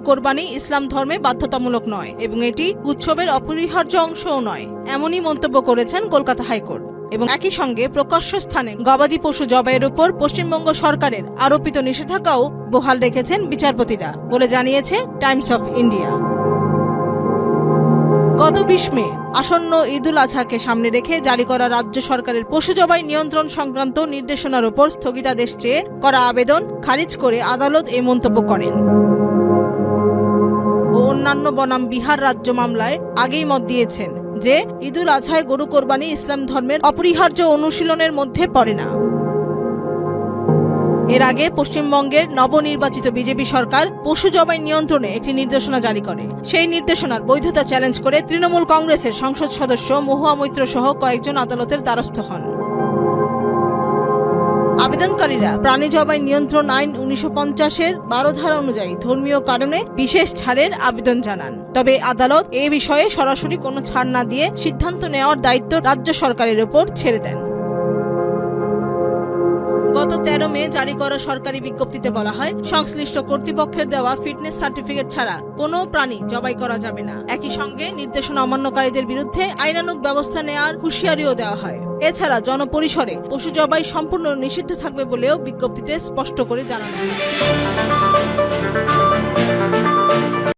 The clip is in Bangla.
কোরবানি ইসলাম ধর্মে বাধ্যতামূলক নয় এবং এটি উৎসবের অপরিহার্য অংশও নয়, এমনই মন্তব্য করেছেন কলকাতা হাইকোর্ট। এবং একই সঙ্গে প্রকাশ্য স্থানে গবাদি পশু জবাইয়ের উপর পশ্চিমবঙ্গ সরকারের আরোপিত নিষেধাজ্ঞাও বহাল রেখেছেন বিচারপতিরা বলে জানিয়েছে টাইমস অফ ইন্ডিয়া। গত 20 মে আসন্ন ঈদুল আজহাকে সামনে রেখে জারি করা রাজ্য সরকারের পশু জবাই নিয়ন্ত্রণ সংক্রান্ত নির্দেশনার উপর স্থগিতাদেশ চেয়ে করা আবেদন খারিজ করে আদালত এই মন্তব্য করেন। অন্যান্য বনাম বিহার রাজ্য মামলায় আগেই মত দিয়েছেন যে ঈদুল আজহায় গরু কোরবানি ইসলাম ধর্মের অপরিহার্য অনুশীলনের মধ্যে পড়ে না। এর আগে পশ্চিমবঙ্গের নবনির্বাচিত বিজেপি সরকার পশু জবাই নিয়ন্ত্রণে একটি নির্দেশনা জারি করে। সেই নির্দেশনার বৈধতা চ্যালেঞ্জ করে তৃণমূল কংগ্রেসের সংসদ সদস্য মহুয়া মৈত্র সহ কয়েকজন আদালতের দ্বারস্থ হন। আবেদনকারীরা প্রাণী জবাই নিয়ন্ত্রণ আইন 1950-এর 12 ধারা অনুযায়ী ধর্মীয় কারণে বিশেষ ছাড়ের আবেদন জানান। তবে আদালত এ বিষয়ে সরাসরি কোনো ছাড় না দিয়ে সিদ্ধান্ত নেওয়ার দায়িত্ব রাজ্য সরকারের উপর ছেড়ে দেন। গত 13 মে জারি করা সরকারি বিজ্ঞপ্তিতে বলা হয়, সংশ্লিষ্ট কর্তৃপক্ষের দেওয়া ফিটনেস সার্টিফিকেট ছাড়া কোনো প্রাণী জবাই করা যাবে না। একই সঙ্গে নির্দেশনা অমান্যকারীদের বিরুদ্ধে আইনানুগ ব্যবস্থা নেওয়ার হুঁশিয়ারিও দেওয়া হয়। এছাড়া জনপরিসরে পশু জবাই সম্পূর্ণ নিষিদ্ধ থাকবে বলেও বিজ্ঞপ্তিতে স্পষ্ট করে জানানো হয়।